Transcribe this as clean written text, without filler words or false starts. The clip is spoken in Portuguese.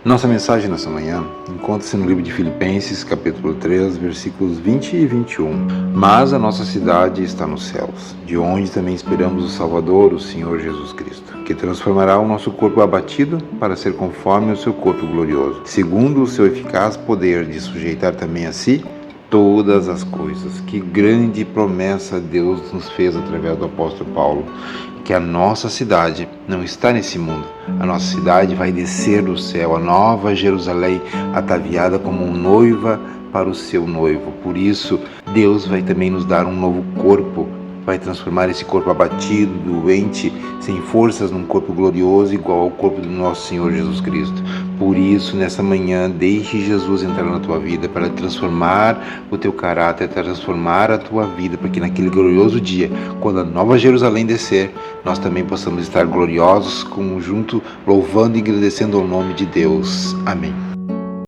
Nossa mensagem nessa manhã encontra-se no livro de Filipenses, capítulo 3, versículos 20 e 21. Mas a nossa cidade está nos céus, de onde também esperamos o Salvador, o Senhor Jesus Cristo, que transformará o nosso corpo abatido para ser conforme o seu corpo glorioso, segundo o seu eficaz poder de sujeitar também a si todas as coisas. Que grande promessa Deus nos fez através do apóstolo Paulo, que a nossa cidade não está nesse mundo. A nossa cidade vai descer do céu, a nova Jerusalém, ataviada como noiva para o seu noivo. Por isso, Deus vai também nos dar um novo corpo, vai transformar esse corpo abatido, doente, sem forças, num corpo glorioso igual ao corpo do nosso Senhor Jesus Cristo. Por isso, nessa manhã, deixe Jesus entrar na tua vida para transformar o teu caráter, transformar a tua vida, para que naquele glorioso dia, quando a nova Jerusalém descer, nós também possamos estar gloriosos, junto, louvando e agradecendo ao nome de Deus. Amém.